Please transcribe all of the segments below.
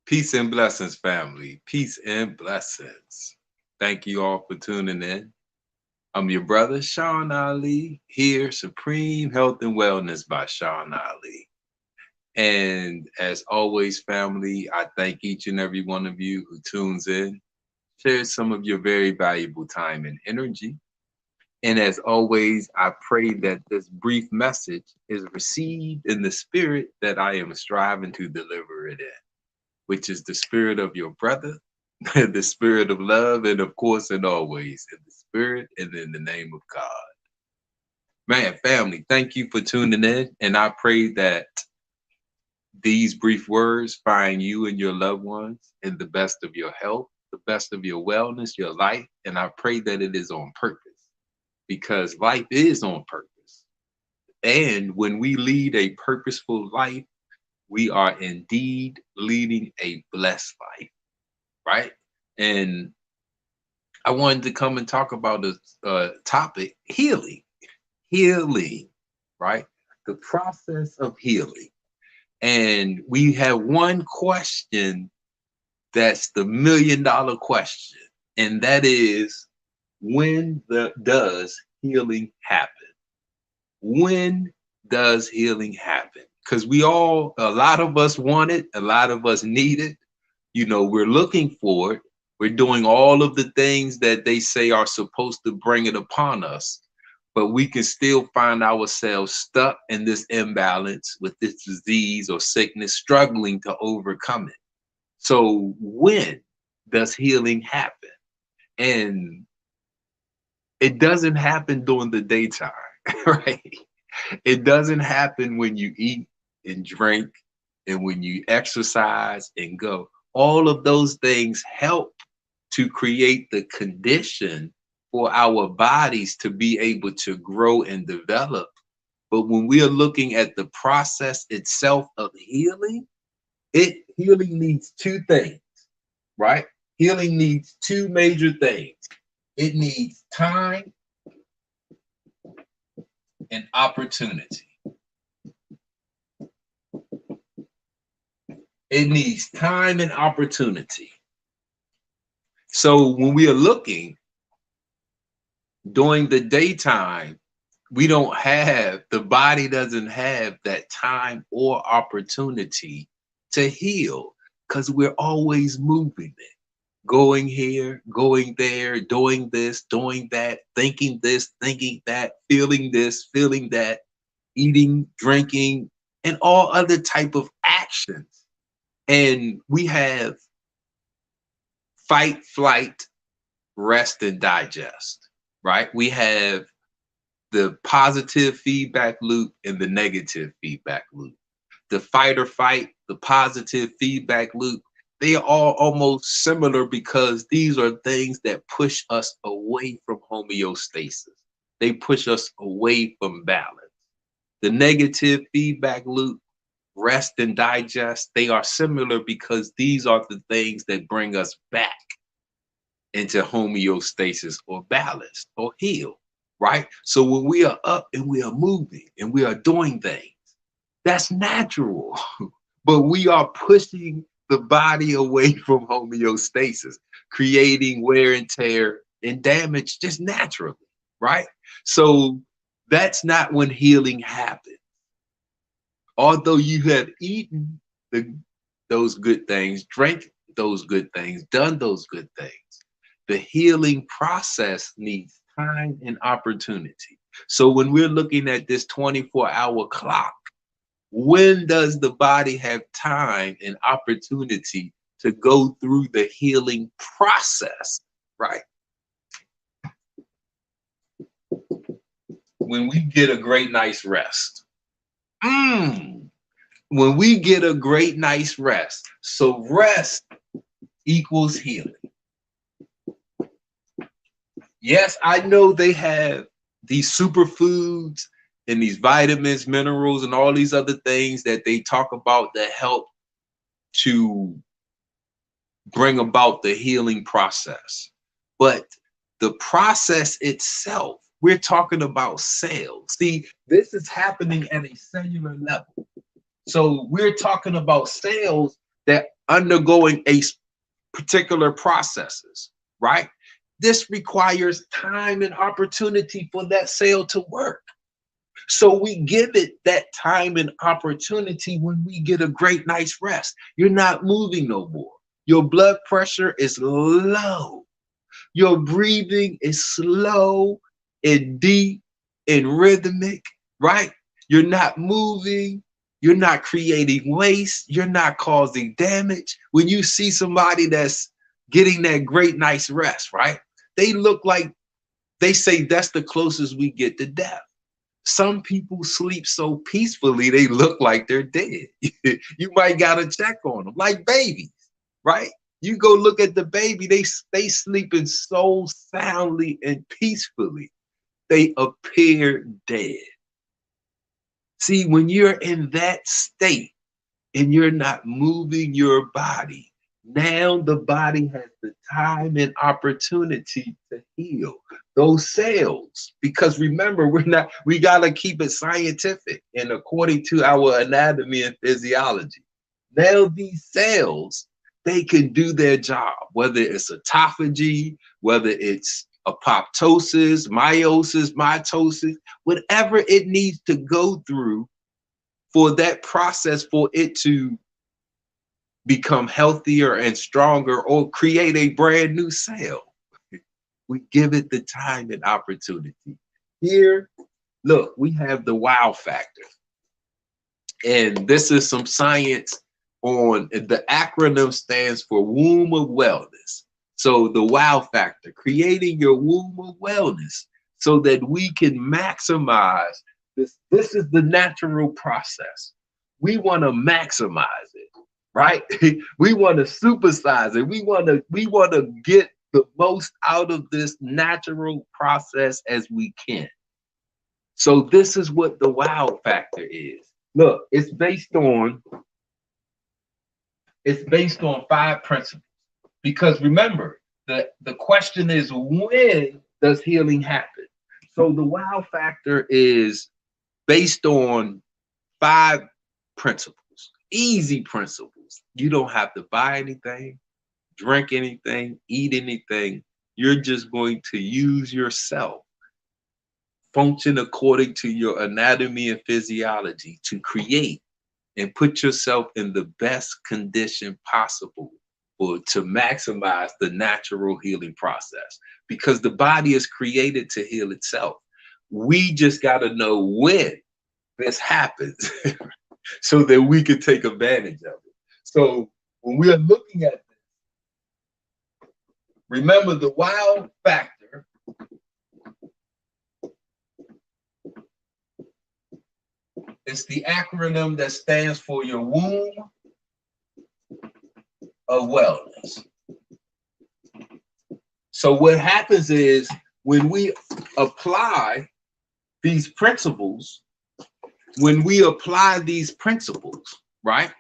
Peace and blessings, family. Peace and blessings. Thank you all for tuning in. I'm your brother, Sean Ali, here, Supreme Health and Wellness by Sean Ali. And as always, family, I thank each and every one of you who tunes in, shares some of your very valuable time and energy. And as always, I pray that this brief message is received in the spirit that I am striving to deliver it in, which is the spirit of your brother, the spirit of love, and of course, and always, in the spirit and in the name of God. Man, family, thank you for tuning in. And I pray that these brief words find you and your loved ones in the best of your health, the best of your wellness, your life. And I pray that it is on purpose, because life is on purpose. And when we lead a purposeful life, we are indeed leading a blessed life, right? And I wanted to come and talk about the topic healing, right? The process of healing. And we have one question that's the $1,000,000 question, and that is, does healing happen? When does healing happen? Because a lot of us want it, a lot of us need it. We're looking for it. We're doing all of the things that they say are supposed to bring it upon us, but we can still find ourselves stuck in this imbalance with this disease or sickness, struggling to overcome it. So when does healing happen? And it doesn't happen during the daytime, right? It doesn't happen when you eat and drink and when you exercise and go. All of those things help to create the condition for our bodies to be able to grow and develop. But when we are looking at the process itself of healing, healing needs two things, right? Healing needs two major things. It needs time and opportunity. It needs time and opportunity. So when we are looking during the daytime, the body doesn't have that time or opportunity to heal, because we're always moving it, going here, going there, doing this, doing that, thinking this, thinking that, feeling this, feeling that, eating, drinking, and all other type of actions. And we have fight, flight, rest, and digest, right? We have the positive feedback loop and the negative feedback loop. The fight or fight, the positive feedback loop, they are all almost similar, because these are things that push us away from homeostasis. They push us away from balance. The negative feedback loop, rest and digest, they are similar, because these are the things that bring us back into homeostasis or balance or heal, right? So when we are up and we are moving and we are doing things, that's natural. But we are pushing the body away from homeostasis, creating wear and tear and damage just naturally, right? So that's not when healing happens. Although you have eaten those good things, drank those good things, done those good things, the healing process needs time and opportunity. So when we're looking at this 24-hour clock, when does the body have time and opportunity to go through the healing process, right? When we get a great night's rest. When we get a great night's rest. So rest equals healing. Yes, I know they have these superfoods and these vitamins, minerals, and all these other things that they talk about that help to bring about the healing process. But the process itself, we're talking about cells. See, this is happening at a cellular level. So we're talking about cells that undergoing particular processes, right? This requires time and opportunity for that cell to work. So we give it that time and opportunity when we get a great night's rest. You're not moving no more. Your blood pressure is low. Your breathing is slow and deep and rhythmic, right? You're not moving. You're not creating waste. You're not causing damage. When you see somebody that's getting that great night's rest, right? They look like, they say that's the closest we get to death. Some people sleep so peacefully, they look like they're dead. You might got to check on them, like babies, right? You go look at the baby, they sleeping so soundly and peacefully, they appear dead. See, when you're in that state and you're not moving your body, now the body has the time and opportunity to heal those cells. Because remember, we got to keep it scientific and according to our anatomy and physiology. Now these cells, they can do their job, whether it's autophagy, whether it's apoptosis, meiosis, mitosis, whatever it needs to go through for that process, for it to become healthier and stronger or create a brand new cell. We give it the time and opportunity. Here, look, we have the wow factor. And this is some science on, the acronym stands for womb of wellness. So the wow factor, creating your womb of wellness so that we can maximize this. This is the natural process. We want to maximize it, right? We want to supersize it. We want to get the most out of this natural process as we can. So this is what the wow factor is. Look, it's based on 5 principles. Because remember, the question is, when does healing happen? So the wow factor is based on 5 principles, easy principles. You don't have to buy anything, drink anything, eat anything. You're just going to use yourself, function according to your anatomy and physiology to create and put yourself in the best condition possible to maximize the natural healing process, because the body is created to heal itself. We just got to know when this happens so that we can take advantage of it. So when we are looking at this, remember the wow factor is the acronym that stands for your womb of wellness. So what happens is when we apply these principles, right?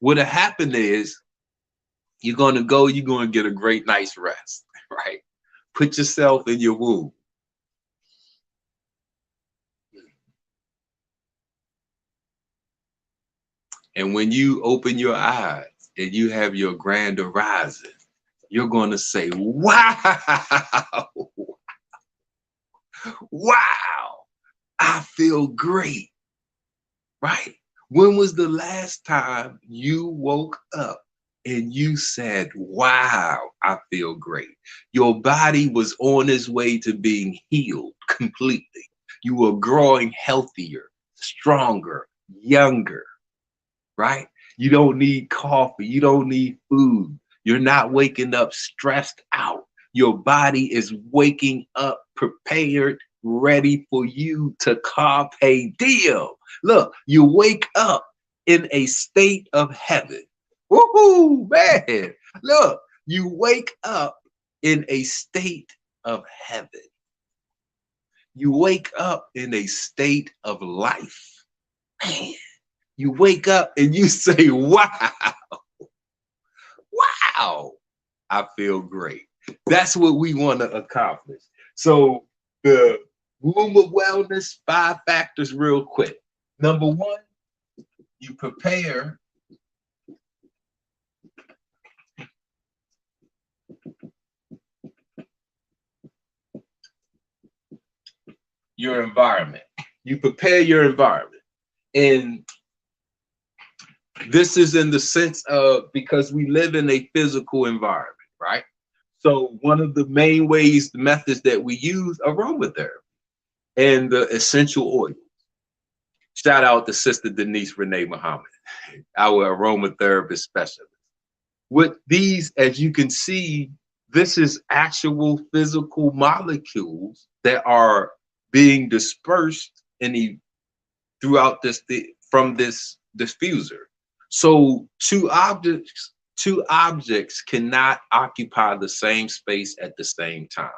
What'll happen is you're gonna get a great night's rest, right? Put yourself in your womb. And when you open your eyes and you have your grand arising, you're going to say, wow, wow, I feel great, right? When was the last time you woke up and you said, wow, I feel great? Your body was on its way to being healed completely. You were growing healthier, stronger, younger, right? You don't need coffee. You don't need food. You're not waking up stressed out. Your body is waking up prepared, ready for you to carpe diem. Look, you wake up in a state of heaven. Woohoo, man. Look, you wake up in a state of heaven. You wake up in a state of life. Man, you wake up and you say, wow, wow, I feel great. That's what we want to accomplish. So the womb of wellness, 5 factors real quick. Number 1, you prepare your environment. You prepare your environment. And this is in the sense of, because we live in a physical environment, right? So one of the main ways, the methods that we use, aromatherapy and the essential oils. Shout out to Sister Denise Renee Muhammad, our aromatherapist specialist. With these, as you can see, this is actual physical molecules that are being dispersed throughout from this diffuser. So two objects cannot occupy the same space at the same time.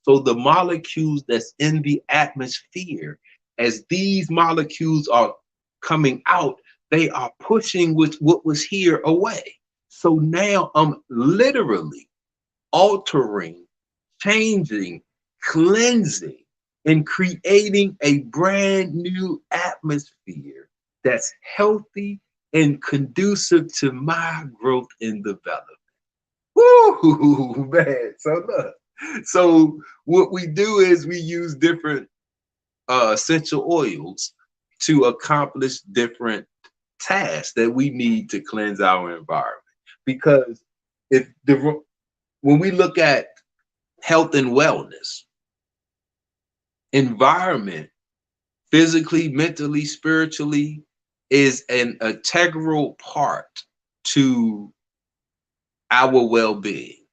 So the molecules that's in the atmosphere, as these molecules are coming out, they are pushing what was here away. So now I'm literally altering, changing, cleansing, and creating a brand new atmosphere that's healthy and conducive to my growth and development. Woo, man. So look, so what we do is we use different essential oils to accomplish different tasks that we need to cleanse our environment. Because when we look at health and wellness, environment, physically, mentally, spiritually, is an integral part to our well-being.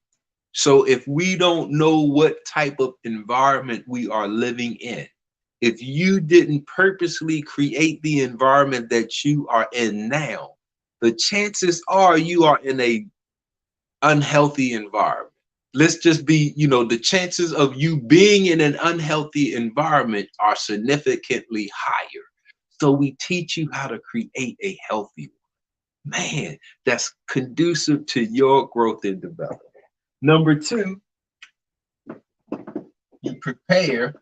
So if we don't know what type of environment we are living in, if you didn't purposely create the environment that you are in now, the chances are you are in a unhealthy environment. Let's just be, the chances of you being in an unhealthy environment are significantly higher. So we teach you how to create a healthy one. Man, that's conducive to your growth and development. Number two, you prepare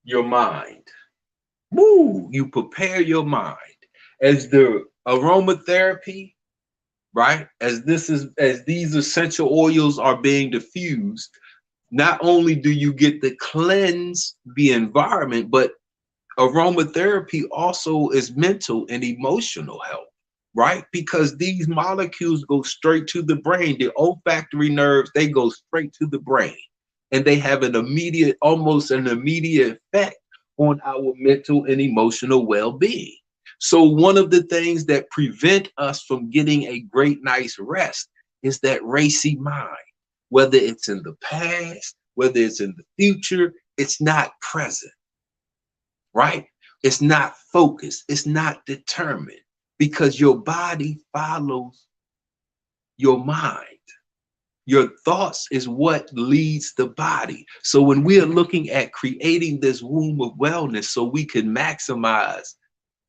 your mind. Woo! You prepare your mind. As the aromatherapy, right? As these essential oils are being diffused, not only do you get to cleanse the environment, but aromatherapy also is mental and emotional health, right? Because these molecules go straight to the brain. The olfactory nerves, they go straight to the brain, and they have almost an immediate effect on our mental and emotional well-being. So one of the things that prevent us from getting a great night's rest is that racy mind. Whether it's in the past, whether it's in the future, it's not present, right? It's not focused, it's not determined, because your body follows your mind. Your thoughts is what leads the body. So when we are looking at creating this womb of wellness so we can maximize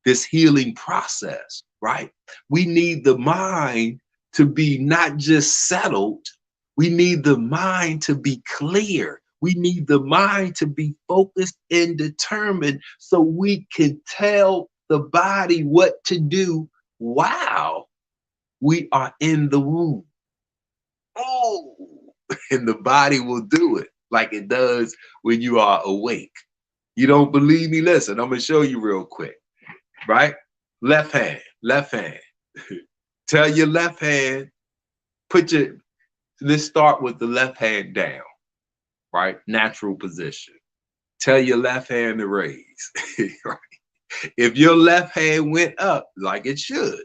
this healing process, right? We need the mind to be not just settled, we need the mind to be clear. We need the mind to be focused and determined so we can tell the body what to do while we are in the womb. Oh, and the body will do it like it does when you are awake. You don't believe me? Listen, I'm going to show you real quick, right? Left hand, left hand. Tell your left hand, let's start with the left hand down, right? Natural position. Tell your left hand to raise. Right? If your left hand went up like it should,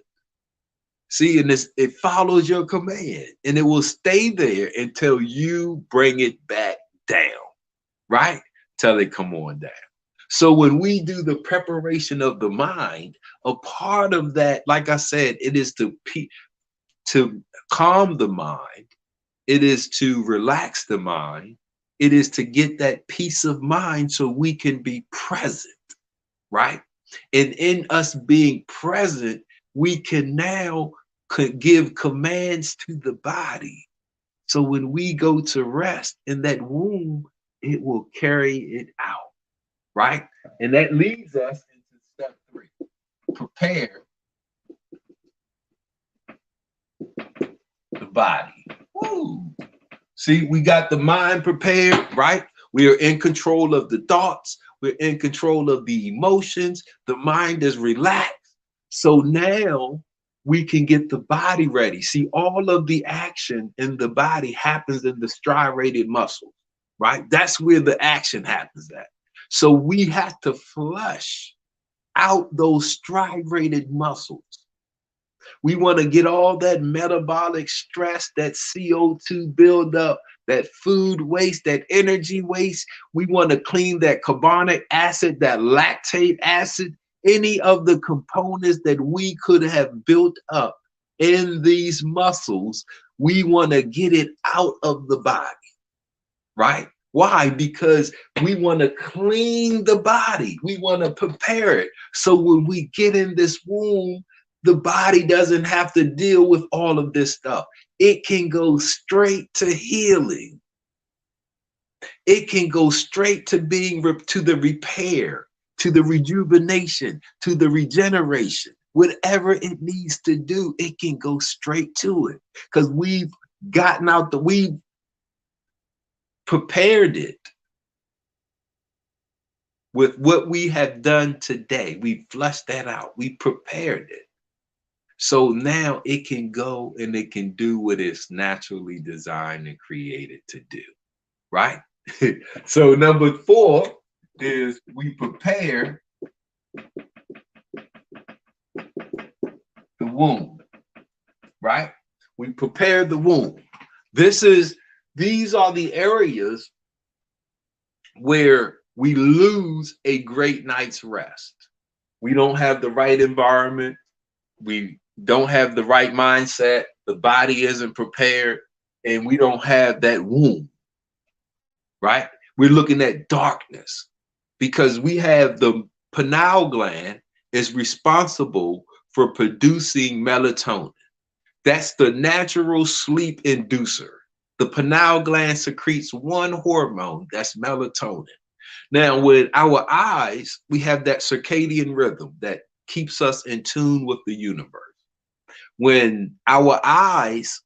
see, and it follows your command, and it will stay there until you bring it back down, right? Till it come on down. So when we do the preparation of the mind, a part of that, like I said, it is to calm the mind. It is to relax the mind. It is to get that peace of mind so we can be present, right? And in us being present, we can now give commands to the body. So when we go to rest in that womb, it will carry it out, right? And that leads us into step 3. Prepare body. Woo. See, we got the mind prepared, right? We are in control of the thoughts. We're in control of the emotions. The mind is relaxed. So now we can get the body ready. See, all of the action in the body happens in the striated muscles, right? That's where the action happens at. So we have to flush out those striated muscles. We want to get all that metabolic stress, that CO2 buildup, that food waste, that energy waste. We want to clean that carbonic acid, that lactate acid, any of the components that we could have built up in these muscles. We want to get it out of the body, right? Why? Because we want to clean the body. We want to prepare it. So when we get in this womb, the body doesn't have to deal with all of this stuff. It can go straight to healing. It can go straight to being to the repair, to the rejuvenation, to the regeneration. Whatever it needs to do, it can go straight to it. Because we've we've prepared it with what we have done today. We flushed that out. We prepared it. So now it can go and it can do what it's naturally designed and created to do, right? So number 4 is we prepare the womb, right? We prepare the womb. These are the areas where we lose a great night's rest. We don't have the right environment. We don't have the right mindset. The body isn't prepared, and we don't have that womb, right? We're looking at darkness because we have the pineal gland is responsible for producing melatonin. That's the natural sleep inducer. The pineal gland secretes one hormone, that's melatonin. Now, with our eyes, we have that circadian rhythm that keeps us in tune with the universe. When our eyes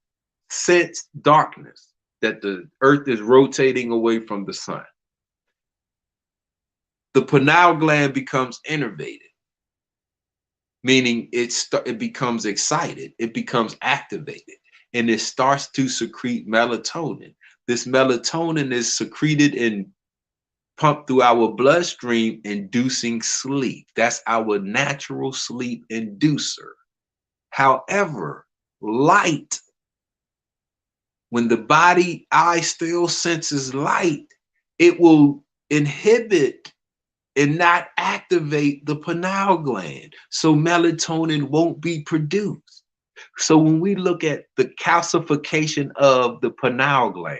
sense darkness, that the earth is rotating away from the sun, the pineal gland becomes innervated, meaning it becomes excited, it becomes activated, and it starts to secrete melatonin. This melatonin is secreted and pumped through our bloodstream, inducing sleep. That's our natural sleep inducer. However, light, when the eye still senses light, it will inhibit and not activate the pineal gland. So melatonin won't be produced. So when we look at the calcification of the pineal gland,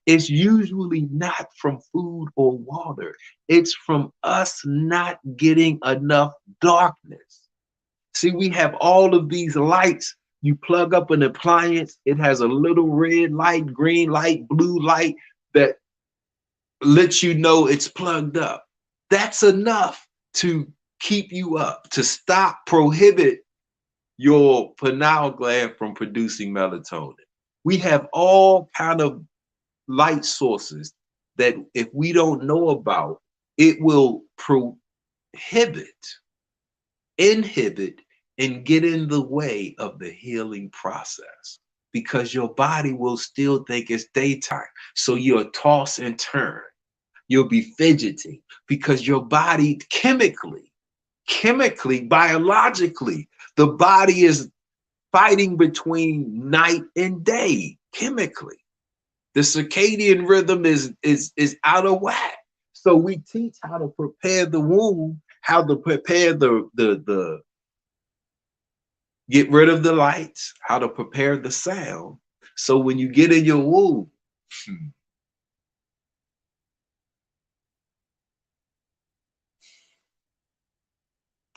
it's usually not from food or water. It's from us not getting enough darkness. See, we have all of these lights. You plug up an appliance, it has a little red light, green light, blue light that lets you know it's plugged up. That's enough to keep you up, to prohibit your pineal gland from producing melatonin. We have all kind of light sources that if we don't know about, it will inhibit, and get in the way of the healing process, because your body will still think it's daytime. So you'll toss and turn. You'll be fidgeting because your body chemically, biologically, the body is fighting between night and day chemically. The circadian rhythm is out of whack. So we teach how to prepare the womb, how to prepare the get rid of the lights, how to prepare the sound. So when you get in your womb,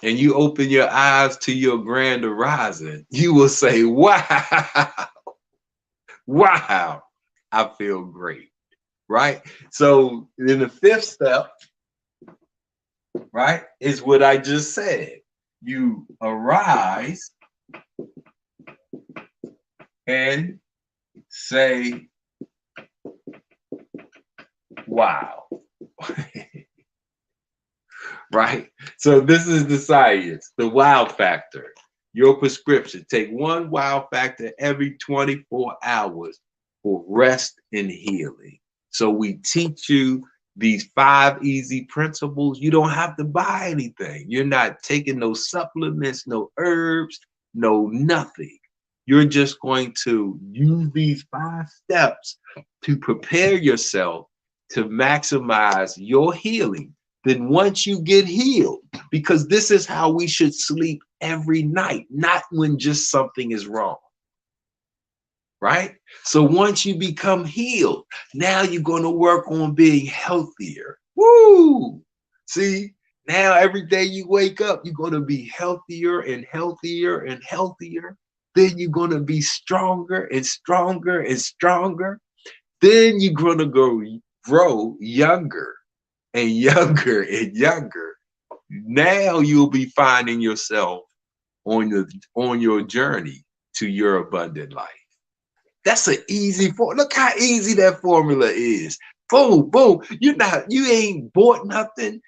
and you open your eyes to your grand horizon, you will say, wow, wow, I feel great, right? So in the 5th step, right, is what I just said. You arise and say wow. Right? So this is the science, the wow factor. Your prescription. Take one wow factor every 24 hours for rest and healing. So we teach you these 5 easy principles. You don't have to buy anything. You're not taking no supplements, no herbs, no nothing. You're just going to use these 5 steps to prepare yourself to maximize your healing. Then once you get healed, because this is how we should sleep every night, not when just something is wrong, right? So once you become healed, now you're going to work on being healthier. Woo! See, now every day you wake up, you're going to be healthier and healthier and healthier. Then you're going to be stronger and stronger and stronger. Then you're going to grow younger and younger and younger. Now you'll be finding yourself on your journey to your abundant life. That's an easy look how easy that formula is. Boom, boom. You ain't bought nothing.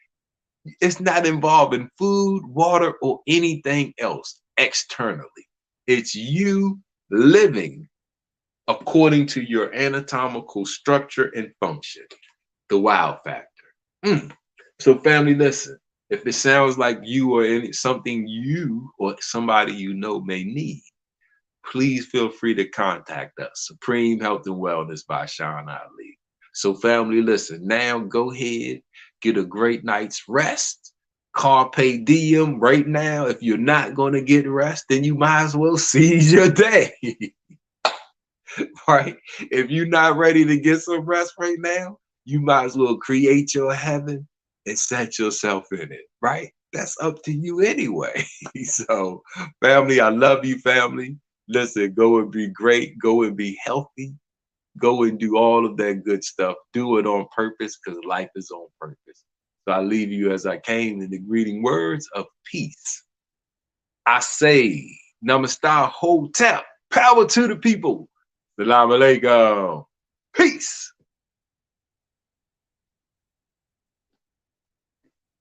It's not involving food, water, or anything else externally. It's you living according to your anatomical structure and function, the wow factor. So family, listen, if it sounds like you or something you or somebody you know may need, please feel free to contact us. Supreme Health and Wellness by Sean Ali. So family, listen, now go ahead, get a great night's rest. Carpe diem right now. If you're not going to get rest, then you might as well seize your day. Right? If you're not ready to get some rest right now, you might as well create your heaven and set yourself in it, right? That's up to you anyway. So, family, I love you, family. Listen, go and be great. Go and be healthy. Go and do all of that good stuff. Do it on purpose because life is on purpose. So I leave you as I came in the greeting words of peace. I say, Namaste, Hotep, power to the people. Salam alaikum. Peace.